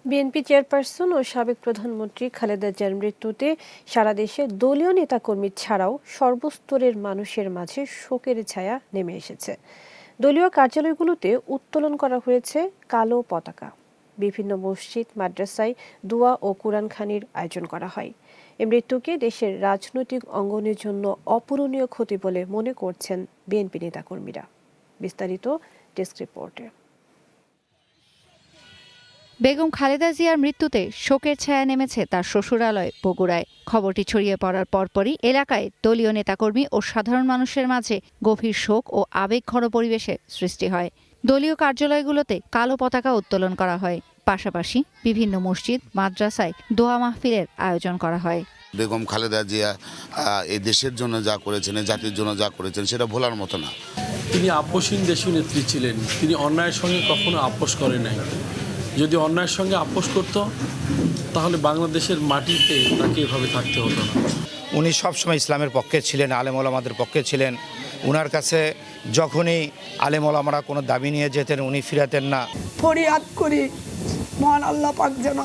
BNP chairperson ও সাবেক প্রধানমন্ত্রী খালেদা জিয়ার মৃত্যুতে সারা দেশে দলীয় নেতাকর্মী ছাড়াও সর্বস্তরের মানুষের মাঝে শোকের ছায়া নেমে এসেছে। দলীয় কার্যালয়গুলোতে উত্তোলন করা হয়েছে কালো পতাকা। বিভিন্ন মসজিদ, মাদ্রাসায় দোয়া ও কুরআনখানির আয়োজন করা হয়। এই মৃত্যুকে দেশের রাজনৈতিক অঙ্গনের জন্য অপূরণীয় ক্ষতি বলে মনে করছেন বিএনপি নেতাকর্মীরা। বিস্তারিত ডেস্ক রিপোর্টে। বেগম খালেদা জিয়ার মৃত্যুতে শোকের ছায়া নেমেছে তার শ্বশুরালয় বগুড়ায়। খবরটি ছড়িয়ে পড়ার পরপরই এলাকায় দলীয় নেতাকর্মী ও সাধারণ মানুষের মাঝে গভীর শোক ও আবেগঘন পরিবেশে সৃষ্টি হয়। দলীয় কার্যালয়গুলোতে কালো পতাকা উত্তোলন করা হয়। পাশাপাশি বিভিন্ন মসজিদ, মাদ্রাসায় দোয়া মাহফিলের আয়োজন করা হয়। বেগম খালেদা জিয়া এই দেশের জন্য যা করেছেন, জাতির জন্য যা করেছেন, সেটা ভোলার মতো না। তিনি আপোষহীন দেশীয় নেত্রী ছিলেন। তিনি অন্যায়ের সঙ্গে কখনো আপোষ করেন নাই। যদি অন্যায়ের সঙ্গে আপোষ করত তাহলে বাংলাদেশের মাটিতে তাকে এভাবে থাকতে হতো না। উনি সবসময় ইসলামের পক্ষে ছিলেন, আলেম ওলামাদের পক্ষে ছিলেন। উনার কাছে যখনই আলেম ওলামারা কোনো দাবি নিয়ে যেতেন উনি ফিরাতেন না। ফরিয়াদ করি মহান আল্লাহ পাক যেন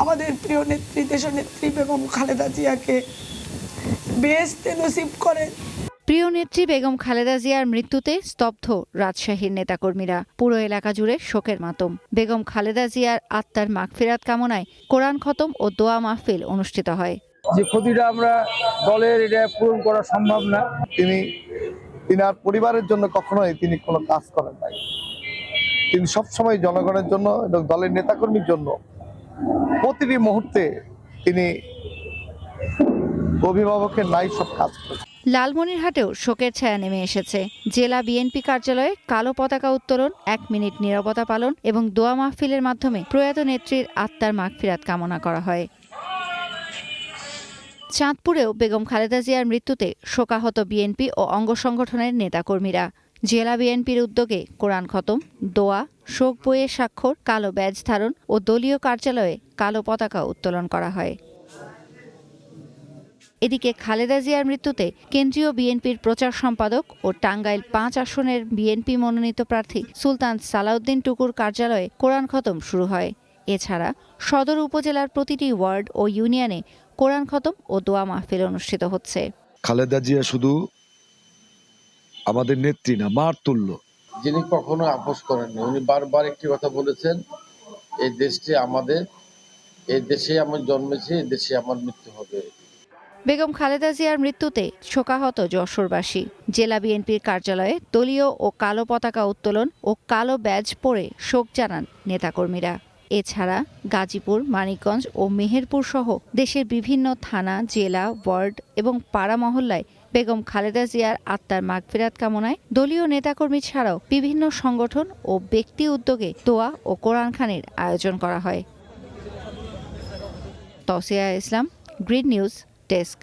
আমাদের প্রিয় নেত্রী, দেশনেত্রী বেগম খালেদা জিয়াকে বেহেশতে নসিব করেন। প্রিয় নেত্রী বেগম খালেদা জিয়ার মৃত্যুতে স্তব্ধ রাজশাহীর নেতাকর্মীরা। পুরো এলাকা জুড়ে শোকের মাতম। বেগম খালেদা জিয়ার আত্মার মাগফিরাত কামনায় কোরআন খতম ও দোয়া মাহফিল অনুষ্ঠিত হয়। যে ক্ষতিটা আমরা দলের এটা পূরণ করা সম্ভব না। তিনার পরিবারের জন্য কখনোই তিনি কোনো কাজ করেন নাই। তিনি সবসময় জনগণের জন্য এবং দলের নেতাকর্মীর জন্য প্রতিটি মুহূর্তে তিনি অভিভাবকের নাই সব কাজ করেছেন। লালমনিরহাটেও শোকের ছায়া নেমে এসেছে। জেলা বিএনপি কার্যালয়ে কালো পতাকা উত্তোলন, 1 মিনিট নীরবতা পালন এবং দোয়া মাহফিলের মাধ্যমে প্রয়াত নেত্রীর আত্মার মাগফিরাত কামনা করা হয়। চাঁদপুরেও বেগম খালেদা জিয়ার মৃত্যুতে শোকাহত বিএনপি ও অঙ্গ সংগঠনের নেতাকর্মীরা। জেলা বিএনপির উদ্যোগে কোরআন খতম, দোয়া, শোক বইয়ের স্বাক্ষর, কালো ব্যাজ ধারণ ও দলীয় কার্যালয়ে কালো পতাকা উত্তোলন করা হয়। এদিকে খালেদা জিয়ার মৃত্যুতে কেন্দ্রীয় বিএনপির প্রচার সম্পাদক ও টাঙ্গাইল 5 আসনের বিএনপি মনোনীত প্রার্থী সুলতান সালাউদ্দিন টুকুর কার্যালয়ে কোরআন খতম শুরু হয়। এছাড়া সদর উপজেলার প্রতিটি ওয়ার্ড ও ইউনিয়নে কোরআন খতম ও দোয়া মাহফিল অনুষ্ঠিত হচ্ছে। খালেদা জিয়া শুধু আমাদের নেত্রী না, মার তুল্য। যিনি কখনো আপোষ করেননি। উনি বারবার একটি কথা বলেছেন, এই দেশটি আমাদের, এই দেশে আমি জন্মেছি, এই দেশে আমার মৃত্যু হবে। বেগম খালেদা জিয়ার মৃত্যুতে শোকাহত যশোরবাসী। জেলা বিএনপির কার্যালয়ে দলীয় ও কালো পতাকা উত্তোলন ও কালো ব্যাজ পরে শোক জানান নেতাকর্মীরা। এছাড়া গাজীপুর, মানিকগঞ্জ ও মেহেরপুর সহ দেশের বিভিন্ন থানা, জেলা, ওয়ার্ড এবং পাড়া মহল্লায় বেগম খালেদা জিয়ার আত্মার মাগফিরাত কামনায় দলীয় নেতাকর্মী ছাড়াও বিভিন্ন সংগঠন ও ব্যক্তি উদ্যোগে দোয়া ও কোরআনখানির আয়োজন করা হয়। তৌসিয়া ইসলাম, গ্রিন নিউজ ডেস্ক।